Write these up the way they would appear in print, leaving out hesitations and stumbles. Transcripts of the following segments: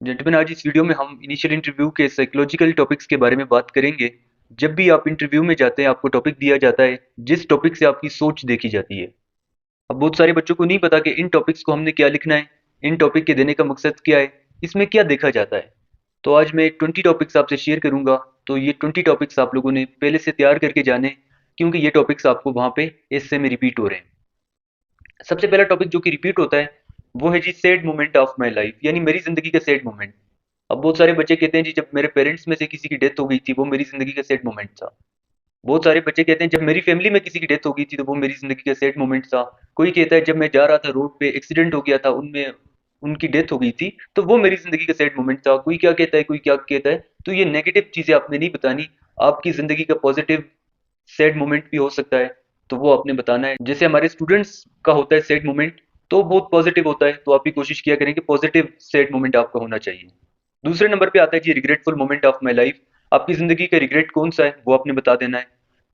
Gentleman, आज इस video में हम इनिशियल इंटरव्यू के साइकोलॉजिकल टॉपिक्स के बारे में बात करेंगे। जब भी आप इंटरव्यू में जाते हैं, आपको टॉपिक दिया जाता है जिस टॉपिक से आपकी सोच देखी जाती है। अब बहुत सारे बच्चों को नहीं पता कि इन टॉपिक्स को हमने क्या लिखना है, इन टॉपिक के देने का मकसद क्या है, इसमें क्या देखा जाता है। तो आज मैं 20 टॉपिक्स आपसे शेयर करूंगा। तो ये 20 टॉपिक्स आप लोगों ने पहले से तैयार करके जाने, क्योंकि ये टॉपिक्स आपको वहाँ पे एस्से में रिपीट हो रहे हैं। सबसे पहला टॉपिक जो कि रिपीट होता है वो है जी sad moment of my life, यानी मेरी जिंदगी का सैड मोमेंट। अब बहुत सारे बच्चे कहते हैं जी जब मेरे पेरेंट्स में से किसी की डेथ हो गई थी वो मेरी जिंदगी का सैड मोमेंट था। बहुत सारे बच्चे कहते हैं जब मेरी फैमिली में किसी की डेथ हो गई थी तो वो मेरी जिंदगी का सैड मोमेंट था। कोई कहता है जब मैं जा रहा था रोड पे एक्सीडेंट हो गया था, उनमें उनकी डेथ हो गई थी तो वो मेरी जिंदगी का सैड मोमेंट था। कोई क्या कहता है, कोई क्या कहता है। तो ये नेगेटिव चीजें आपने नहीं बतानी। आपकी जिंदगी का पॉजिटिव सैड मोमेंट भी हो सकता है, तो वो आपने बताना है। जैसे हमारे स्टूडेंट्स का होता है सैड मोमेंट, तो बहुत पॉजिटिव होता है, तो आप भी कोशिश किया करें कि पॉजिटिव सैड मोमेंट आपका होना चाहिए। दूसरे नंबर पे आता है जी regretful moment of my life. आपकी जिंदगी का रिग्रेट कौन सा है वो आपने बता देना है।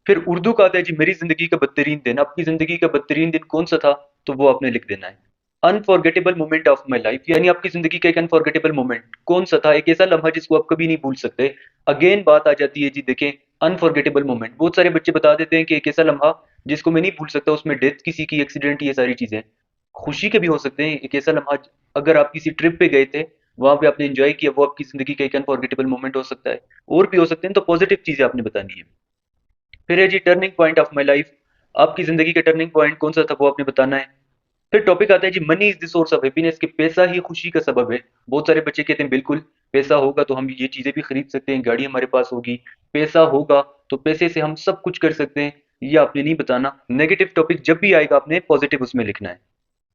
फिर उर्दू का आता है जी मेरी जिंदगी का बदतरीन दिन। आपकी जिंदगी का बदतरीन दिन कौन सा था, तो वो आपने लिख देना है। Unforgettable moment of my life, यानी आपकी जिंदगी का एक अनफॉरगेटेबल मोमेंट कौन सा था, एक ऐसा लम्हा जिसको आप कभी नहीं भूल सकते। अगेन बात आ जाती है जी, देखें अनफॉरगेटेबल मोमेंट बहुत सारे बच्चे बता देते हैं कि एक ऐसा लम्हा जिसको मैं नहीं भूल सकता, उसमें डेथ किसी की, एक्सीडेंट, ये सारी चीजें खुशी के भी हो सकते हैं। एक ऐसा लम्हा अगर आप किसी ट्रिप पे गए थे, वहां पे आपने एंजॉय किया, वो आपकी जिंदगी का एक अनफॉरगेटेबल मोमेंट हो सकता है। और भी हो सकते हैं, तो पॉजिटिव चीजें आपने बतानी है। फिर है जी turning point of my life. आपकी जिंदगी का टर्निंग पॉइंट कौन सा था वो आपने बताना है। फिर टॉपिक आता है जी money is the source of happiness, कि पैसा ही खुशी का सबब है। बहुत सारे बच्चे कहते हैं बिल्कुल पैसा होगा तो हम ये चीजें भी खरीद सकते हैं, गाड़ी हमारे पास होगी, पैसा होगा तो पैसे से हम सब कुछ कर सकते हैं। ये आपने नहीं बताना। नेगेटिव टॉपिक जब भी आएगा आपने पॉजिटिव उसमें लिखना है।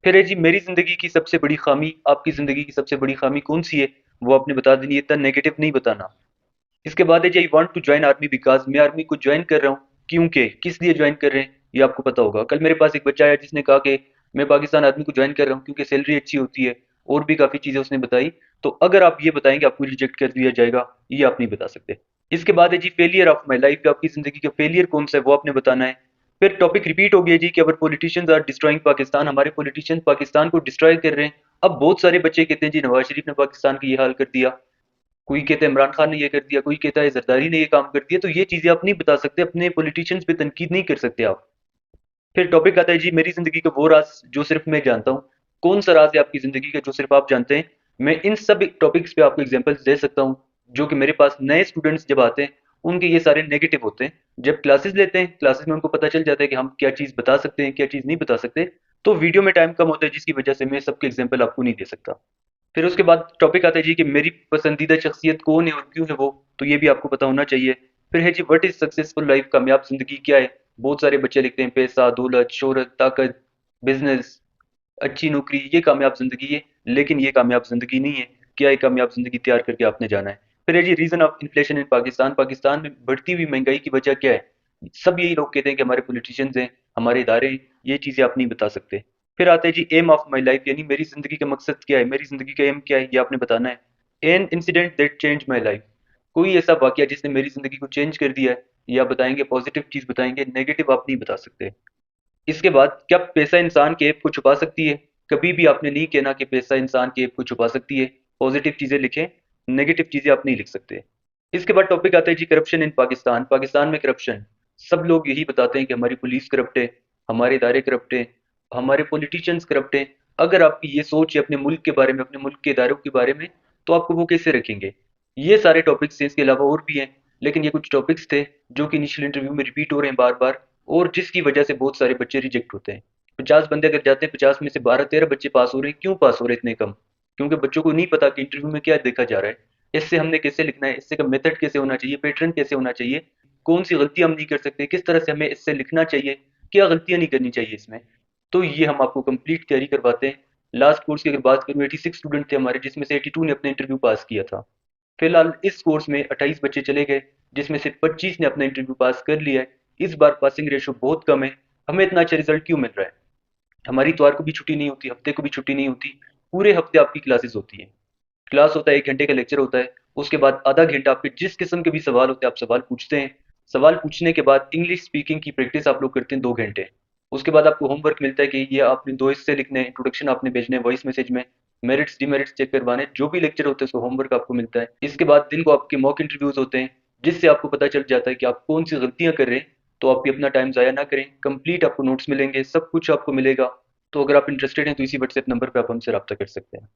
फिर है जी मेरी जिंदगी की सबसे बड़ी खामी। आपकी जिंदगी की सबसे बड़ी खामी कौन सी है वो आपने बता देनी है, इतना नेगेटिव नहीं बताना। इसके बाद है जी I want to join army because, मैं आर्मी को ज्वाइन कर रहा हूँ क्योंकि, किस लिए ज्वाइन कर रहे हैं ये आपको पता होगा। कल मेरे पास एक बच्चा आया जिसने कहा कि मैं पाकिस्तान आर्मी को ज्वाइन कर रहा हूँ क्योंकि सैलरी अच्छी होती है, और भी काफी चीजें उसने बताई। तो अगर आप ये बताएंगे आपको रिजेक्ट कर दिया जाएगा, ये आप नहीं बता सकते। इसके बाद है जी फेलियर ऑफ माई लाइफ, आपकी जिंदगी का फेलियर कौन सा है वो आपने बताना है। फिर टॉपिक रिपीट हो गया जी कि अवर पॉलिटिशियंस आर डिस्ट्रॉइंग पाकिस्तान, हमारे पॉलिटिशियंस पाकिस्तान को डिस्ट्रॉय कर रहे हैं। अब बहुत सारे बच्चे कहते हैं जी नवाज शरीफ ने पाकिस्तान का ये हाल कर दिया, कोई कहता है इमरान खान ने ये कर दिया, कोई कहता है जरदारी ने ये काम कर दिया। तो ये चीजें आप नहीं बता सकते, अपने पॉलिटिशियंस पे तनकीद नहीं कर सकते आप। फिर टॉपिक आता है जी मेरी जिंदगी का वो राज जो सिर्फ मैं जानता हूँ। कौन सा राज है आपकी जिंदगी का जो सिर्फ आप जानते हैं। मैं इन सब टॉपिक्स पे आपको एग्जांपल्स दे सकता हूँ, जो कि मेरे पास नए स्टूडेंट्स जब आते हैं उनके ये सारे नेगेटिव होते हैं। जब क्लासेस लेते हैं, क्लासेस में उनको पता चल जाता है कि हम क्या चीज बता सकते हैं, क्या चीज नहीं बता सकते। तो वीडियो में टाइम कम होता है जिसकी वजह से मैं सबके एग्जाम्पल आपको नहीं दे सकता। फिर उसके बाद टॉपिक आता है जी कि मेरी पसंदीदा शख्सियत कौन है और क्यों है वो, तो ये भी आपको पता होना चाहिए। फिर है जी व्हाट इज सक्सेसफुल लाइफ, कामयाब जिंदगी क्या है। बहुत सारे बच्चे लिखते हैं पैसा, दौलत, शोहरत, ताकत, बिजनेस, अच्छी नौकरी, ये कामयाब जिंदगी है। लेकिन ये कामयाब जिंदगी नहीं है। क्या है कामयाब जिंदगी तैयार करके आपने जाना है। फिर है जी reason of inflation in Pakistan, Pakistan में बढ़ती हुई महंगाई की वजह क्या है। सब यही लोग कहते हैं कि हमारे पॉलिटिशियंस हैं, हमारे इदारे हैं, ये चीजें आप नहीं बता सकते। फिर आता है G M of my life, यानी मेरी जिंदगी का मकसद क्या है, मेरी जिंदगी का एम क्या है, ये आपने बताना है। An incident that change my life, कोई ऐसा वाकया जिसने मेरी जिंदगी को चेंज कर दिया है, ये आप बताएंगे, पॉजिटिव चीज बताएंगे, नेगेटिव आप नहीं बता सकते। इसके बाद क्या पैसा इंसान के ऐप को छुपा सकती है। कभी भी आपने नहीं कहना कि पैसा इंसान के ऐप को छुपा सकती है। पॉजिटिव चीजें लिखें, नेगेटिव चीजें आप नहीं लिख सकते। इसके बाद टॉपिक आता है जी करप्शन इन पाकिस्तान, पाकिस्तान में करप्शन। सब लोग यही बताते हैं कि हमारी पुलिस करप्ट है, हमारे इदारे करप्ट हैं, हमारे पॉलिटिशियंस करप्ट हैं। अगर आपकी ये सोच है अपने मुल्क के बारे में, अपने मुल्क के इदारों के बारे में, तो आपको वो कैसे रखेंगे। ये सारे टॉपिक्स हैं, इसके अलावा और भी हैं, लेकिन ये कुछ टॉपिक्स थे जो कि इनिशियल इंटरव्यू में रिपीट हो रहे हैं बार बार, और जिसकी वजह से बहुत सारे बच्चे रिजेक्ट होते हैं। 50 बंदे अगर जाते हैं, 50 में से 12-13 बच्चे पास हो रहे हैं। क्यों पास हो रहे हैं इतने कम, क्योंकि बच्चों को नहीं पता कि इंटरव्यू में क्या देखा जा रहा है, इससे हमने कैसे लिखना है, इससे का मेथड कैसे होना चाहिए, पैटर्न कैसे होना चाहिए, कौन सी गलतियां हम नहीं कर सकते, किस तरह से हमें इससे लिखना चाहिए, क्या गलतियां नहीं करनी चाहिए इसमें। तो ये हम आपको कंप्लीट तैयारी करवाते हैं। लास्ट कोर्स की अगर बात करूँ, 86 स्टूडेंट थे हमारे, जिसमें से 82 ने अपना इंटरव्यू पास किया था। फिलहाल इस कोर्स में 28 बच्चे चले गए, जिसमें से 25 ने अपना इंटरव्यू पास कर लिया है। इस बार पासिंग रेशो बहुत कम है। हमें इतना अच्छा रिजल्ट क्यों मिल रहा है। हमारी इतवार को भी छुट्टी नहीं होती, हफ्ते को भी छुट्टी नहीं होती, पूरे हफ्ते आपकी क्लासेस होती है। क्लास होता है, 1 घंटे का लेक्चर होता है, उसके बाद आधा घंटा आपके जिस किस्म के भी सवाल होते हैं आप सवाल पूछते हैं। सवाल पूछने के बाद इंग्लिश स्पीकिंग की प्रैक्टिस आप लोग करते हैं 2 घंटे। उसके बाद आपको होमवर्क मिलता है कि ये आपने 2 हिस्से लिखने हैं, इंट्रोडक्शन आपने भेजने हैं वॉइस मैसेज में, मेरिट्स डिमेरिट्स चेक करवाने, जो भी लेक्चर होते हैं उसका होमवर्क आपको मिलता है। इसके बाद दिन को आपके मॉक इंटरव्यूज होते हैं, जिससे आपको पता चल जाता है कि आप कौन सी गलतियां कर रहे हैं। तो आप भी अपना टाइम ज़ाया ना करें, कंप्लीट आपको नोट्स मिलेंगे, सब कुछ आपको मिलेगा। तो अगर आप इंटरेस्टेड हैं तो इसी व्हाट्सएप नंबर पर आप हमसे रब्ता कर सकते हैं।